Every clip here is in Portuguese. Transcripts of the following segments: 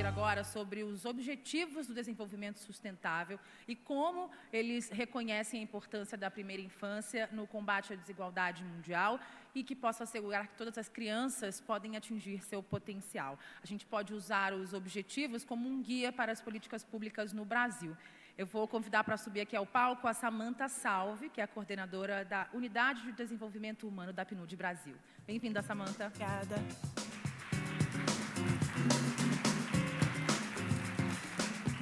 agora sobre os Objetivos do Desenvolvimento Sustentável e como eles reconhecem a importância da primeira infância no combate à desigualdade mundial e que possa assegurar que todas as crianças podem atingir seu potencial. A gente pode usar os objetivos como um guia para as políticas públicas no Brasil. Eu vou convidar para subir aqui ao palco a Samantha Salve, que é a coordenadora da Unidade de Desenvolvimento Humano da PNUD Brasil. Bem-vinda, Samantha. Obrigada.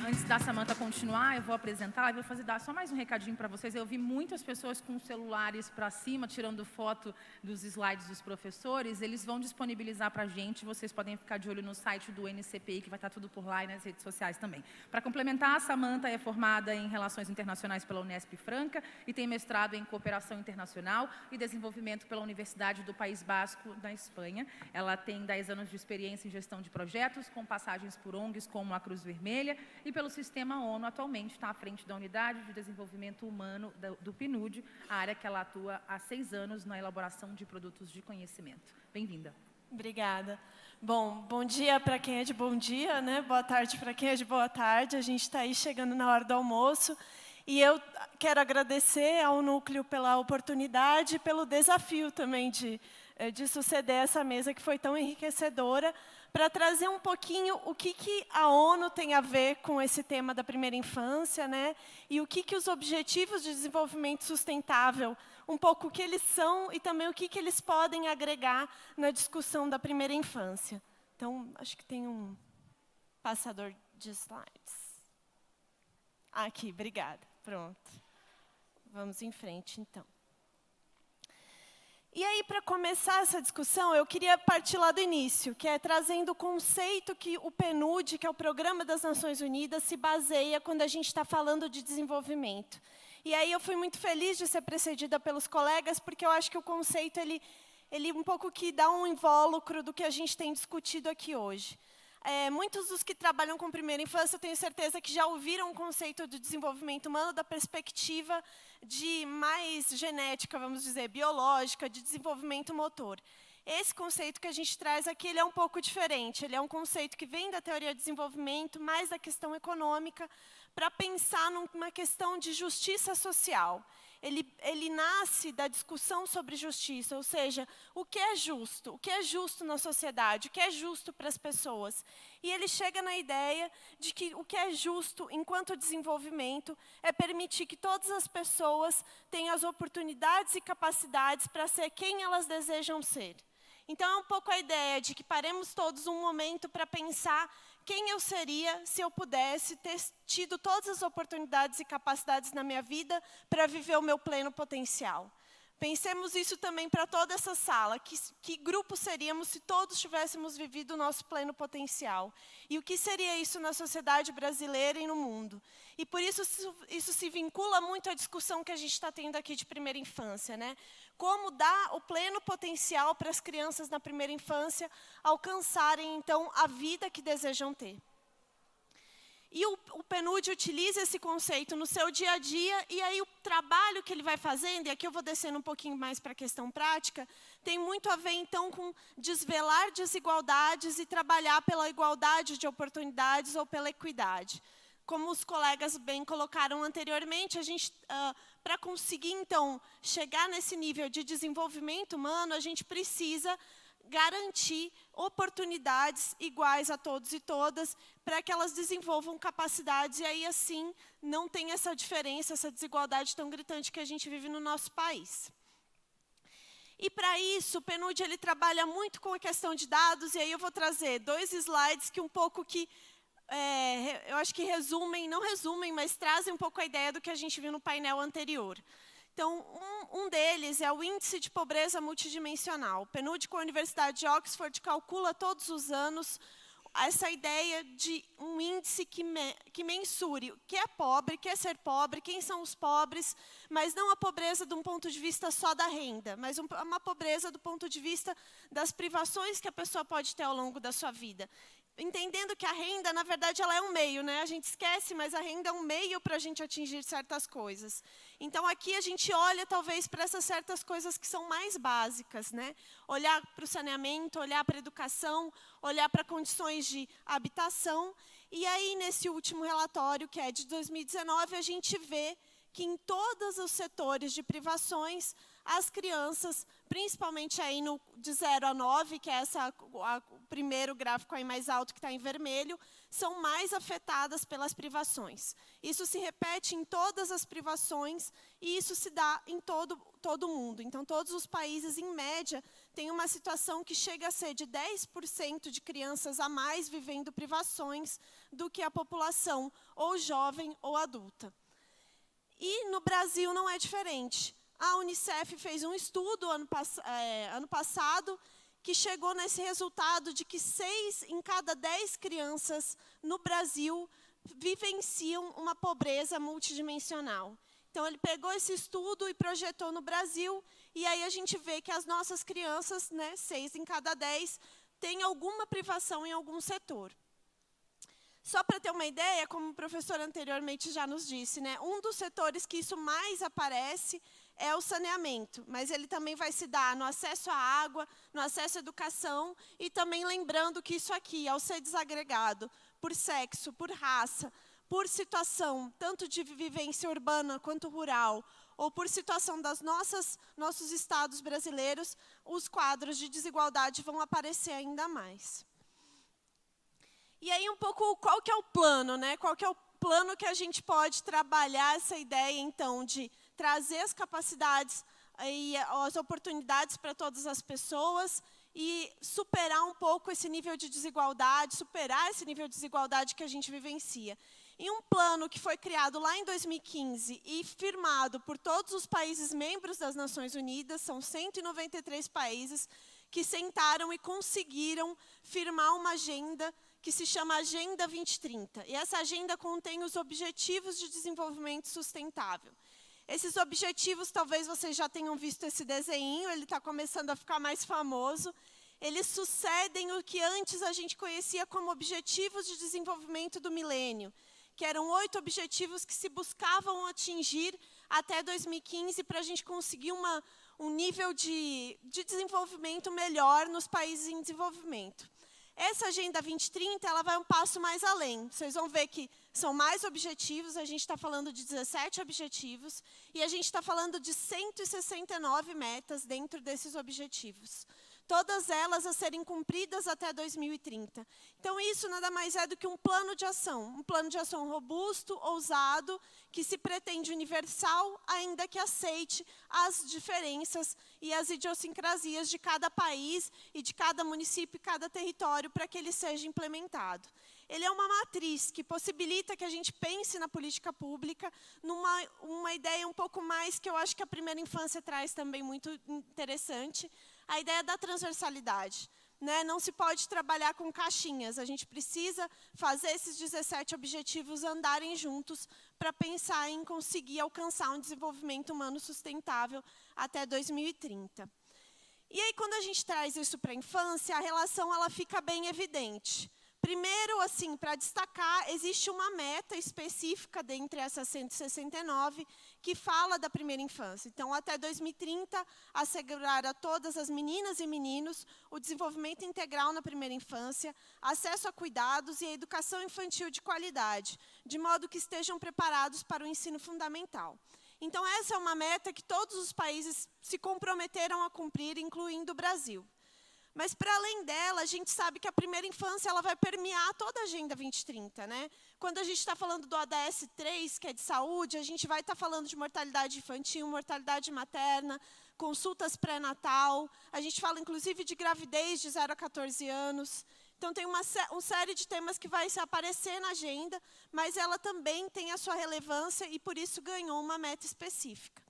Antes da Samantha continuar, eu vou apresentar e vou dar só mais um recadinho para vocês. Eu vi muitas pessoas com celulares para cima, tirando foto dos slides dos professores. Eles vão disponibilizar para a gente, vocês podem ficar de olho no site do NCPI, que vai estar tudo por lá e nas redes sociais também. Para complementar, a Samantha é formada em Relações Internacionais pela Unesp Franca e tem mestrado em Cooperação Internacional e Desenvolvimento pela Universidade do País Basco, na Espanha. Ela tem 10 anos de experiência em gestão de projetos, com passagens por ONGs como a Cruz Vermelha e pelo Sistema ONU. Atualmente está à frente da Unidade de Desenvolvimento Humano do PNUD, a área que ela atua há 6 anos na elaboração de produtos de conhecimento. Bem-vinda. Obrigada. Bom dia para quem é de bom dia, né? Boa tarde para quem é de boa tarde. A gente está aí chegando na hora do almoço. E eu quero agradecer ao Núcleo pela oportunidade e pelo desafio também de suceder essa mesa que foi tão enriquecedora, para trazer um pouquinho o que a ONU tem a ver com esse tema da primeira infância, né? E o que os Objetivos de Desenvolvimento Sustentável, um pouco o que eles são e também o que eles podem agregar na discussão da primeira infância. Então, acho que tem um passador de slides. Aqui, obrigada. Pronto. Vamos em frente, então. E aí, para começar essa discussão, eu queria partir lá do início, que é trazendo o conceito que o PNUD, que é o Programa das Nações Unidas, se baseia quando a gente está falando de desenvolvimento. E aí eu fui muito feliz de ser precedida pelos colegas, porque eu acho que o conceito, ele um pouco que dá um invólucro do que a gente tem discutido aqui hoje. Muitos dos que trabalham com primeira infância, eu tenho certeza que já ouviram o conceito de desenvolvimento humano da perspectiva de mais genética, vamos dizer, biológica, de desenvolvimento motor. Esse conceito que a gente traz aqui, ele é um pouco diferente. Ele é um conceito que vem da teoria de desenvolvimento, mais da questão econômica, para pensar numa questão de justiça social. Ele nasce da discussão sobre justiça, ou seja, o que é justo na sociedade, o que é justo para as pessoas. E ele chega na ideia de que o que é justo enquanto desenvolvimento é permitir que todas as pessoas tenham as oportunidades e capacidades para ser quem elas desejam ser. Então, é um pouco a ideia de que paremos todos um momento para pensar quem eu seria se eu pudesse ter tido todas as oportunidades e capacidades na minha vida para viver o meu pleno potencial. Pensemos isso também para toda essa sala. Que grupo seríamos se todos tivéssemos vivido o nosso pleno potencial? E o que seria isso na sociedade brasileira e no mundo? E por isso se vincula muito à discussão que a gente está tendo aqui de primeira infância, né? Como dar o pleno potencial para as crianças na primeira infância alcançarem, então, a vida que desejam ter. E o PNUD utiliza esse conceito no seu dia a dia, e aí o trabalho que ele vai fazendo, e aqui eu vou descendo um pouquinho mais para a questão prática, tem muito a ver, então, com desvelar desigualdades e trabalhar pela igualdade de oportunidades ou pela equidade. Como os colegas bem colocaram anteriormente, a gente, para conseguir, então, chegar nesse nível de desenvolvimento humano, a gente precisa garantir oportunidades iguais a todos e todas, para que elas desenvolvam capacidades, e aí, assim, não tem essa diferença, essa desigualdade tão gritante que a gente vive no nosso país. E, para isso, o PNUD ele trabalha muito com a questão de dados, e aí eu vou trazer 2 slides que um pouco que eu acho que não resumem, mas trazem um pouco a ideia do que a gente viu no painel anterior. Então, um deles é o Índice de Pobreza Multidimensional. O PNUD, com a Universidade de Oxford, calcula todos os anos essa ideia de um índice que mensure o que é pobre, quer ser pobre, quem são os pobres, mas não a pobreza de um ponto de vista só da renda, mas uma pobreza do ponto de vista das privações que a pessoa pode ter ao longo da sua vida. entendendo que a renda, na verdade, ela é um meio, né? A gente esquece, mas a renda é um meio para a gente atingir certas coisas. Então, aqui a gente olha, talvez, para essas certas coisas que são mais básicas, né? Olhar para o saneamento, olhar para a educação, olhar para condições de habitação. E aí, nesse último relatório, que é de 2019, a gente vê que em todos os setores de privações, as crianças, principalmente aí de 0 a 9, que é o primeiro gráfico aí mais alto que está em vermelho, são mais afetadas pelas privações. Isso se repete em todas as privações e isso se dá em todo o mundo. Então, todos os países, em média, têm uma situação que chega a ser de 10% de crianças a mais vivendo privações do que a população ou jovem ou adulta. E no Brasil não é diferente. A Unicef fez um estudo ano passado que chegou nesse resultado de que 6 em cada 10 crianças no Brasil vivenciam uma pobreza multidimensional. Então, ele pegou esse estudo e projetou no Brasil, e aí a gente vê que as nossas crianças, né, 6 em cada 10, têm alguma privação em algum setor. Só para ter uma ideia, como o professor anteriormente já nos disse, né, um dos setores que isso mais aparece é o saneamento, mas ele também vai se dar no acesso à água, no acesso à educação, e também lembrando que isso aqui, ao ser desagregado por sexo, por raça, por situação, tanto de vivência urbana quanto rural, ou por situação das nossos estados brasileiros, os quadros de desigualdade vão aparecer ainda mais. E aí, um pouco, qual que é o plano, né? Qual que é o plano que a gente pode trabalhar essa ideia, então, de trazer as capacidades e as oportunidades para todas as pessoas e superar um pouco esse nível de desigualdade, superar esse nível de desigualdade que a gente vivencia. E um plano que foi criado lá em 2015 e firmado por todos os países membros das Nações Unidas, são 193 países que sentaram e conseguiram firmar uma agenda que se chama Agenda 2030. E essa agenda contém os Objetivos de Desenvolvimento Sustentável. Esses objetivos, talvez vocês já tenham visto esse desenho, ele está começando a ficar mais famoso. Eles sucedem o que antes a gente conhecia como Objetivos de Desenvolvimento do Milênio, que eram 8 objetivos que se buscavam atingir até 2015 para a gente conseguir um nível de desenvolvimento melhor nos países em desenvolvimento. Essa Agenda 2030, ela vai um passo mais além. Vocês vão ver que são mais objetivos, a gente está falando de 17 objetivos, e a gente está falando de 169 metas dentro desses objetivos. Todas elas a serem cumpridas até 2030. Então, isso nada mais é do que um plano de ação robusto, ousado, que se pretende universal, ainda que aceite as diferenças e as idiosincrasias de cada país e de cada município e cada território para que ele seja implementado. Ele é uma matriz que possibilita que a gente pense na política pública uma ideia um pouco mais que eu acho que a primeira infância traz também muito interessante, a ideia da transversalidade. Né? Não se pode trabalhar com caixinhas, a gente precisa fazer esses 17 objetivos andarem juntos para pensar em conseguir alcançar um desenvolvimento humano sustentável até 2030. E aí, quando a gente traz isso para a infância, a relação ela fica bem evidente. Primeiro, assim, para destacar, existe uma meta específica dentre essas 169 que fala da primeira infância. Então, até 2030, assegurar a todas as meninas e meninos o desenvolvimento integral na primeira infância, acesso a cuidados e a educação infantil de qualidade, de modo que estejam preparados para o ensino fundamental. Então, essa é uma meta que todos os países se comprometeram a cumprir, incluindo o Brasil. Mas, para além dela, a gente sabe que a primeira infância ela vai permear toda a Agenda 2030. Né? Quando a gente está falando do ODS 3, que é de saúde, a gente vai estar falando de mortalidade infantil, mortalidade materna, consultas pré-natal. A gente fala, inclusive, de gravidez de 0 a 14 anos. Então, tem uma série de temas que vai se aparecer na agenda, mas ela também tem a sua relevância e, por isso, ganhou uma meta específica.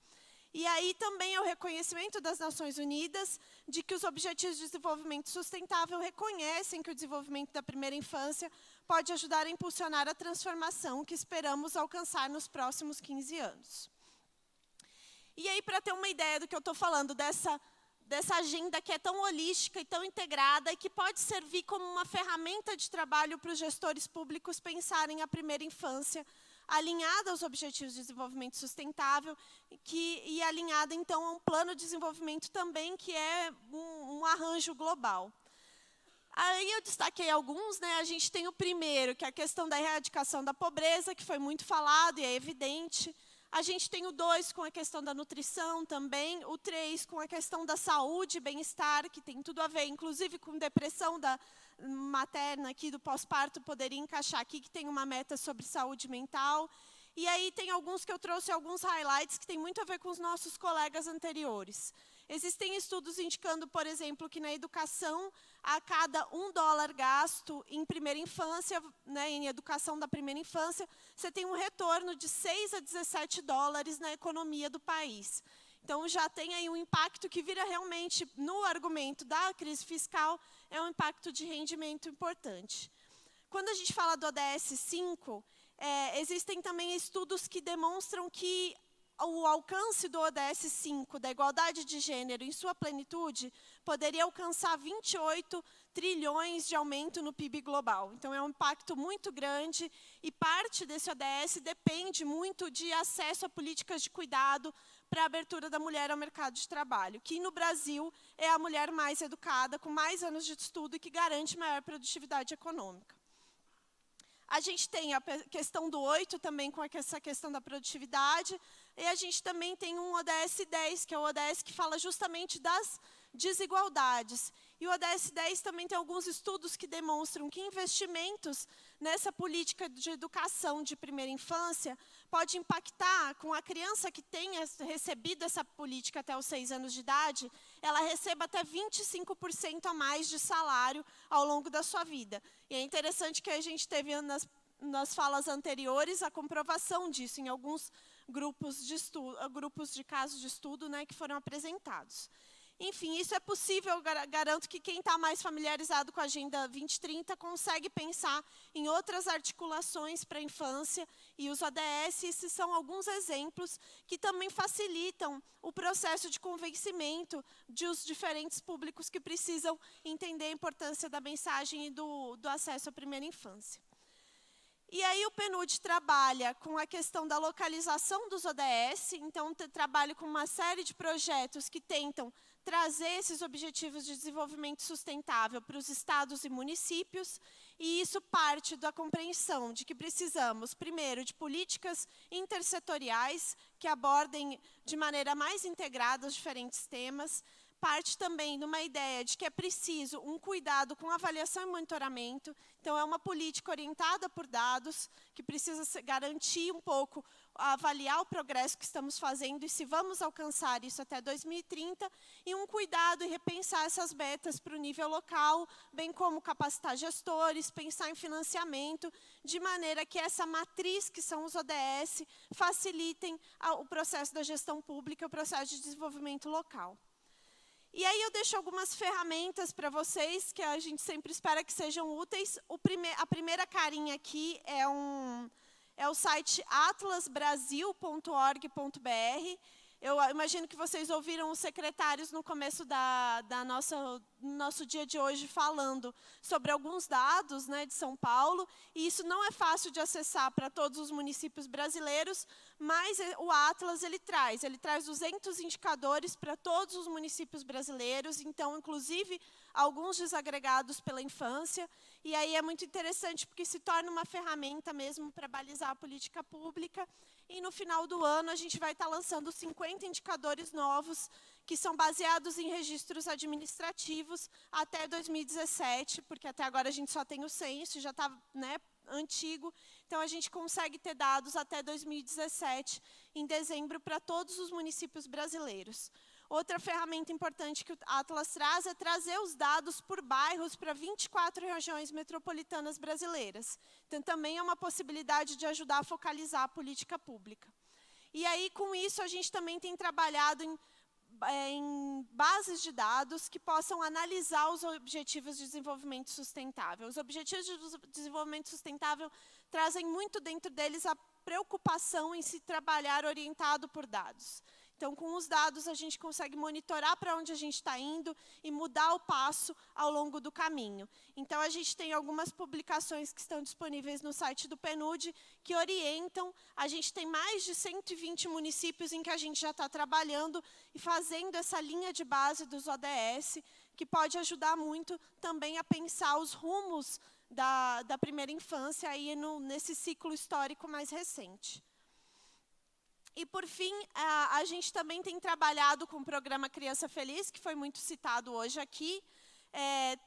E aí também é o reconhecimento das Nações Unidas de que os Objetivos de Desenvolvimento Sustentável reconhecem que o desenvolvimento da primeira infância pode ajudar a impulsionar a transformação que esperamos alcançar nos próximos 15 anos. E aí, para ter uma ideia do que eu estou falando, dessa agenda que é tão holística e tão integrada e que pode servir como uma ferramenta de trabalho para os gestores públicos pensarem a primeira infância alinhada aos Objetivos de Desenvolvimento Sustentável e alinhada, então, a um plano de desenvolvimento também, que é um arranjo global. Aí eu destaquei alguns, né? A gente tem o primeiro, que é a questão da erradicação da pobreza, que foi muito falado e é evidente. A gente tem o 2 com a questão da nutrição também, o 3 com a questão da saúde e bem-estar, que tem tudo a ver, inclusive com depressão da materna aqui do pós-parto, poderia encaixar aqui, que tem uma meta sobre saúde mental. E aí tem alguns que eu trouxe, alguns highlights, que tem muito a ver com os nossos colegas anteriores. Existem estudos indicando, por exemplo, que na educação, a cada $1 gasto em primeira infância, né, em educação da primeira infância, você tem um retorno de $6 a $17 na economia do país. Então, já tem aí um impacto que vira realmente, no argumento da crise fiscal, é um impacto de rendimento importante. Quando a gente fala do ODS 5, existem também estudos que demonstram que o alcance do ODS 5, da igualdade de gênero em sua plenitude, poderia alcançar 28 trilhões de aumento no PIB global. Então, é um impacto muito grande e parte desse ODS depende muito de acesso a políticas de cuidado para a abertura da mulher ao mercado de trabalho, que no Brasil é a mulher mais educada, com mais anos de estudo e que garante maior produtividade econômica. A gente tem a questão do 8 também com essa questão da produtividade, e a gente também tem um ODS 10, que é o ODS que fala justamente das desigualdades. E o ODS 10 também tem alguns estudos que demonstram que investimentos nessa política de educação de primeira infância pode impactar com a criança que tenha recebido essa política até os 6 anos de idade, ela receba até 25% a mais de salário ao longo da sua vida. E é interessante que a gente teve nas falas anteriores a comprovação disso em alguns grupos de casos de estudo, né, que foram apresentados. Enfim, isso é possível, eu garanto que quem está mais familiarizado com a Agenda 2030 consegue pensar em outras articulações para a infância, e os ODS, esses são alguns exemplos que também facilitam o processo de convencimento dos diferentes públicos que precisam entender a importância da mensagem e do acesso à primeira infância. E aí o PNUD trabalha com a questão da localização dos ODS, então trabalha com uma série de projetos que tentam trazer esses objetivos de desenvolvimento sustentável para os estados e municípios, e isso parte da compreensão de que precisamos, primeiro, de políticas intersetoriais que abordem de maneira mais integrada os diferentes temas, parte também de uma ideia de que é preciso um cuidado com avaliação e monitoramento. Então, é uma política orientada por dados, que precisa garantir um pouco, avaliar o progresso que estamos fazendo e se vamos alcançar isso até 2030, e um cuidado em repensar essas metas para o nível local, bem como capacitar gestores, pensar em financiamento, de maneira que essa matriz, que são os ODS, facilitem o processo da gestão pública, o processo de desenvolvimento local. E aí eu deixo algumas ferramentas para vocês, que a gente sempre espera que sejam úteis. A primeira carinha aqui é o site atlasbrasil.org.br. Eu imagino que vocês ouviram os secretários no começo nosso dia de hoje falando sobre alguns dados, né, de São Paulo, e isso não é fácil de acessar para todos os municípios brasileiros, mas o Atlas ele traz 200 indicadores para todos os municípios brasileiros, então, inclusive, alguns desagregados pela infância, e aí é muito interessante porque se torna uma ferramenta mesmo para balizar a política pública. E no final do ano a gente vai estar lançando 50 indicadores novos, que são baseados em registros administrativos até 2017, porque até agora a gente só tem o censo, já está, né, antigo. Então, a gente consegue ter dados até 2017, em dezembro, para todos os municípios brasileiros. Outra ferramenta importante que o Atlas traz é trazer os dados por bairros para 24 regiões metropolitanas brasileiras. Então, também é uma possibilidade de ajudar a focalizar a política pública. E aí, com isso, a gente também tem trabalhado em bases de dados que possam analisar os objetivos de desenvolvimento sustentável. Os objetivos de desenvolvimento sustentável trazem muito dentro deles a preocupação em se trabalhar orientado por dados. Então, com os dados, a gente consegue monitorar para onde a gente está indo e mudar o passo ao longo do caminho. Então, a gente tem algumas publicações que estão disponíveis no site do PNUD que orientam. A gente tem mais de 120 municípios em que a gente já está trabalhando e fazendo essa linha de base dos ODS, que pode ajudar muito também a pensar os rumos da primeira infância aí nesse ciclo histórico mais recente. E, por fim, a gente também tem trabalhado com o programa Criança Feliz, que foi muito citado hoje aqui,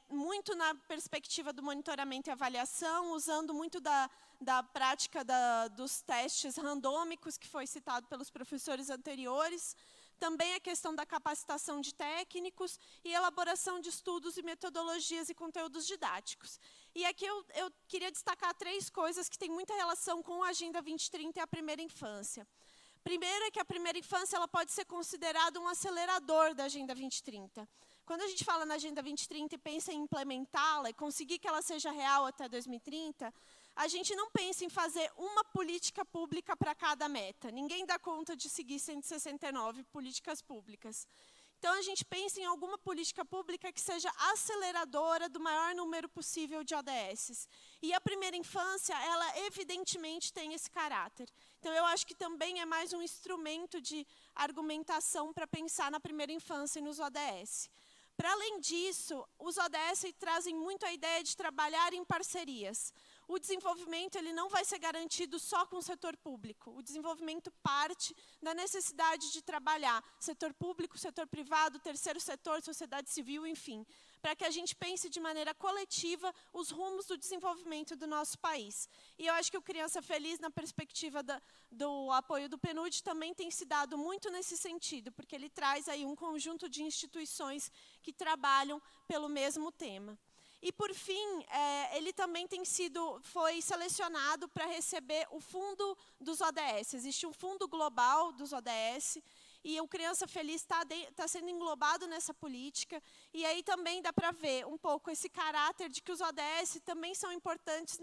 muito na perspectiva do monitoramento e avaliação, usando muito da prática dos testes randômicos, que foi citado pelos professores anteriores, também a questão da capacitação de técnicos e elaboração de estudos e metodologias e conteúdos didáticos. E aqui eu queria destacar 3 coisas que têm muita relação com a Agenda 2030 e a primeira infância. Primeiro é que a primeira infância ela pode ser considerada um acelerador da Agenda 2030. Quando a gente fala na Agenda 2030 e pensa em implementá-la e conseguir que ela seja real até 2030, a gente não pensa em fazer uma política pública para cada meta. Ninguém dá conta de seguir 169 políticas públicas. Então, a gente pensa em alguma política pública que seja aceleradora do maior número possível de ODS. E a primeira infância, ela evidentemente tem esse caráter. Então, eu acho que também é mais um instrumento de argumentação para pensar na primeira infância e nos ODS. Para além disso, os ODS trazem muito a ideia de trabalhar em parcerias. O desenvolvimento ele não vai ser garantido só com o setor público. O desenvolvimento parte da necessidade de trabalhar setor público, setor privado, terceiro setor, sociedade civil, enfim, para que a gente pense de maneira coletiva os rumos do desenvolvimento do nosso país. E eu acho que o Criança Feliz, na perspectiva do apoio do PNUD, também tem se dado muito nesse sentido, porque ele traz aí um conjunto de instituições que trabalham pelo mesmo tema. E, por fim, ele também foi selecionado para receber o fundo dos ODS. Existe um fundo global dos ODS, e o Criança Feliz está sendo englobado nessa política. E aí também dá para ver um pouco esse caráter de que os ODS também são importantes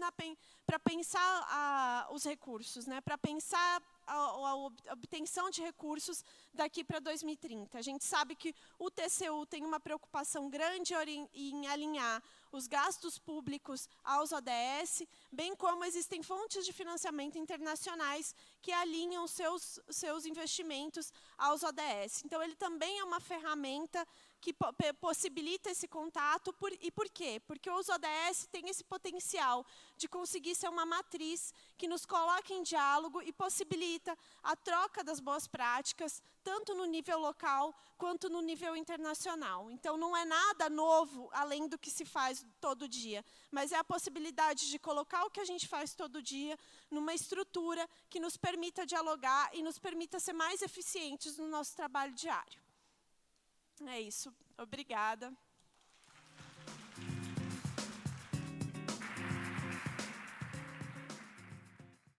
para pensar os recursos, né? Para pensar a obtenção de recursos daqui para 2030. A gente sabe que o TCU tem uma preocupação grande em alinhar os gastos públicos aos ODS, bem como existem fontes de financiamento internacionais que alinham seus investimentos aos ODS. Então, ele também é uma ferramenta que possibilita esse contato. E por quê? Porque os ODS têm esse potencial de conseguir ser uma matriz que nos coloca em diálogo e possibilita a troca das boas práticas, tanto no nível local quanto no nível internacional. Então, não é nada novo, além do que se faz todo dia, mas é a possibilidade de colocar o que a gente faz todo dia numa estrutura que nos permita dialogar e nos permita ser mais eficientes no nosso trabalho diário. É isso. Obrigada.